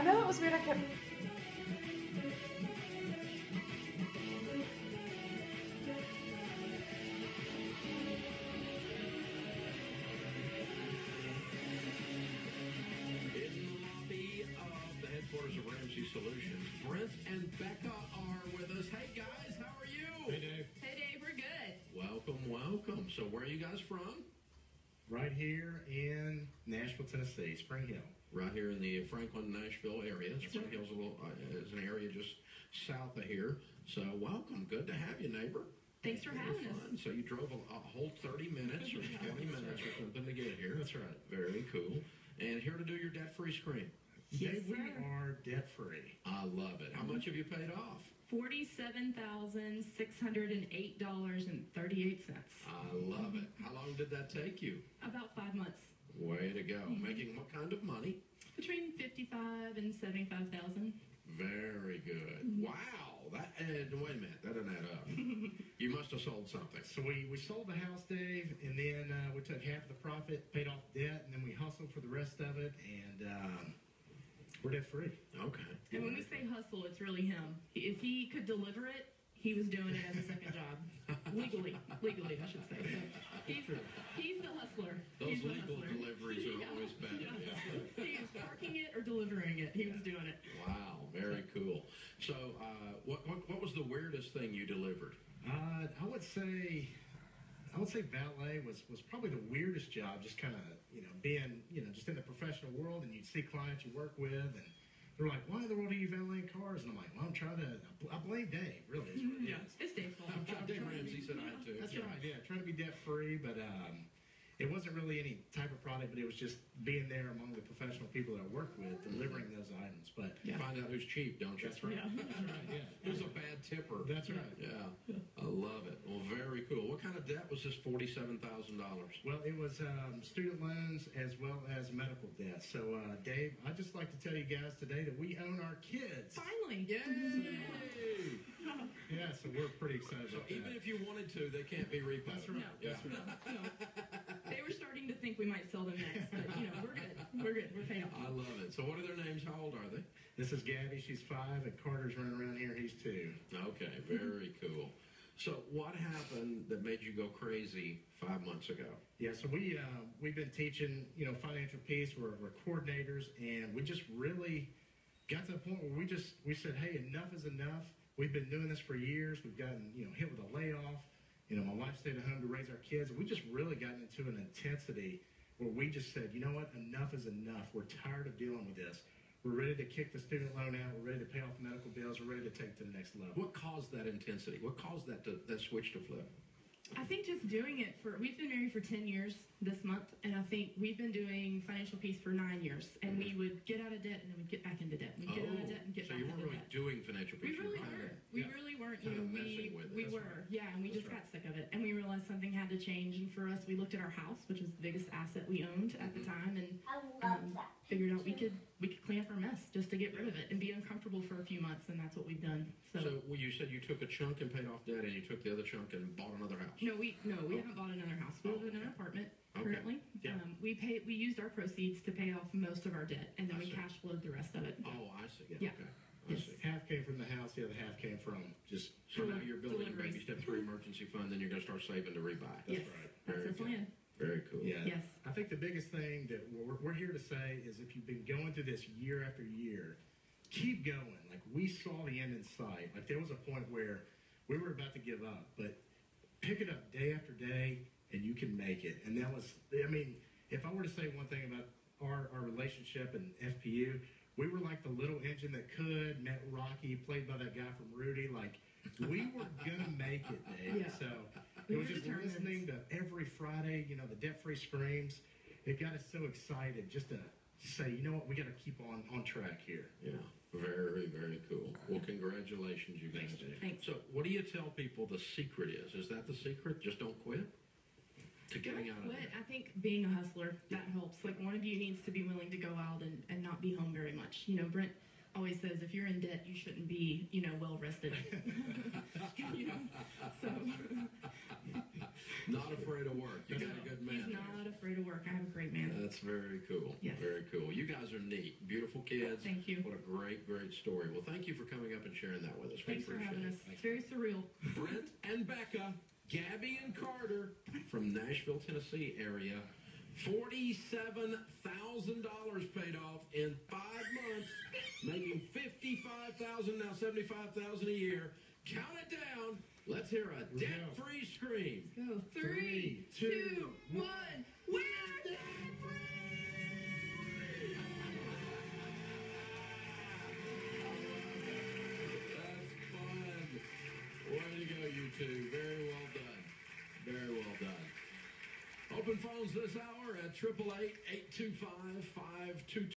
know it was weird. I kept. Headquarters of Ramsey Solutions. Brent and Becca are with us. Hey guys, how are you? Hey Dave. Hey Dave, we're good. Welcome, welcome. So where are you guys from? Right here in Nashville, Tennessee, Spring Hill. Right here in the Franklin, Nashville area. Spring Hill's is an area just south of here. So welcome. Good to have you, neighbor. Thanks for having us. So you drove a whole 30 minutes or 20 minutes or something to get here. That's right. Very cool. And here to do your debt-free screen. Yes, Dave, we sir. are debt-free. I love it. How much have you paid off? $47,608.38. I love it. How long did that take you? About 5 months. Way to go. Making what kind of money? Between $55,000 and $75,000. Very good. Wow. That wait a minute. That doesn't add up. You must have sold something. So we sold the house, Dave, and then we took half of the profit, paid off debt, and then we hustled for the rest of it, and we're debt-free. Okay. And when we say hustle, it's really him. If he could deliver it, he was doing it as a second job. Legally, I should say. So he's the hustler. Those He's the legal hustler. deliveries are always better. Yeah. He was parking it or delivering it. He was doing it. Wow. Very cool. So what was the weirdest thing you delivered? I would say valet was probably the weirdest job, just kind of, being, just in the professional world, and you'd see clients you work with, and they're like, why in the world are you valeting cars? And I'm like, well, I'm trying to, I blame Dave, really. Is what it is. It's Dave's fault. Dave Ramsey said I had to. That's right, yeah, trying to be debt-free, but it wasn't really any type of product, but it was just being there among the professional people that I work with, delivering those items. But Find out who's cheap, don't you? that's right. Yeah. That's right, yeah. Who's a bad tipper? That's right. Yeah. I love it. Well, very cool. What kind of debt was this $47,000? Well, it was student loans as well as medical debt. So, Dave, I'd just like to tell you guys today that we own our kids. Finally. Yay! Yeah, so we're pretty excited So about that. even if you wanted to, they can't be repoed. That's right. No, Yeah. no. They were starting to think we might sell them next, but we're good. We're good. We're paying I off. love it. So what are their names? How old are they? This is Gabby. She's 5, and Carter's running around here. He's 2. Okay, very cool. So what happened that made you go crazy 5 months ago? Yeah, so we've been teaching, financial peace. We're coordinators, and we just really got to the point where we said, hey, enough is enough. We've been doing this for years. We've gotten, hit with a layoff. My wife stayed at home to raise our kids. And we just really gotten into an intensity where we just said, you know what, enough is enough. We're tired of dealing with this. We're ready to kick the student loan out. We're ready to pay off medical bills. We're ready to take it to the next level. What caused that intensity? What caused that switch to flip? I think just doing it we've been married for 10 years this month, and I think we've been doing financial peace for 9 years, and we would get out of debt, and then we'd get back into debt, and we'd get out of debt and get so back you into weren't really debt. doing financial peace. We really you were were. kinda- We yeah. really weren't. Kinda messing with it. We That's were. right. Yeah, and we That's just right. got sick of it, and we realized something had to change. And for us, we looked at our house, which was the biggest asset we owned at the time, and figured out we could clean up our mess just to get rid of it and be uncomfortable for a few months, and that's what we've done. So well, you said you took a chunk and paid off debt, and you took the other chunk and bought another house. No, we haven't bought another house. We live in an apartment currently. Yeah. We used our proceeds to pay off most of our debt, and then I we see. cash flowed the rest of it. Oh, I see. Yeah. Okay. I Yes. see. Half came from the house. The other half came from just... So now you're building a Deliveries. baby step 3 emergency fund, then you're going to start saving to rebuy. Yes, right. that's Very the plan. Very cool. Yeah. Yes. I think the biggest thing that we're here to say is if you've been going through this year after year, keep going. Like, we saw the end in sight. Like, there was a point where we were about to give up, but pick it up day after day, and you can make it. And that was, if I were to say one thing about our relationship and FPU, we were like the little engine that could, met Rocky, played by that guy from Rudy. Like, we were going to make it, Dave. Yeah. So We it was were just determined. listening to every Friday, the debt-free screams. It got us so excited just to say, you know what, we got to keep on track here. Yeah. Very, very cool. Well, congratulations, you guys. Thanks, Dave. Thanks. So what do you tell people the secret is? Is that the secret? Just don't quit? To getting out of Quit. it. I think being a hustler, that helps. Like, one of you needs to be willing to go out and not be home very much. Brent always says if you're in debt, you shouldn't be, well rested. So Not afraid of work. You got a good man. He's not afraid of work. I have a great man. That's very cool. Yes. Very cool. You guys are neat. Beautiful kids. Thank you. What a great, great story. Well, thank you for coming up and sharing that with us. We Thanks for appreciate having it. us. It's very surreal. Brent and Becca, Gabby and Carter from Nashville, Tennessee area. $47,000 paid off in 5 months, making $55,000 now, $75,000 a year. Count it down. Let's hear a debt-free scream. Let's go. 3, 2, 1. We're debt-free! That's fun. Way to go, you two. Very well done. Very well done. Open phones this hour at 888-825-5222.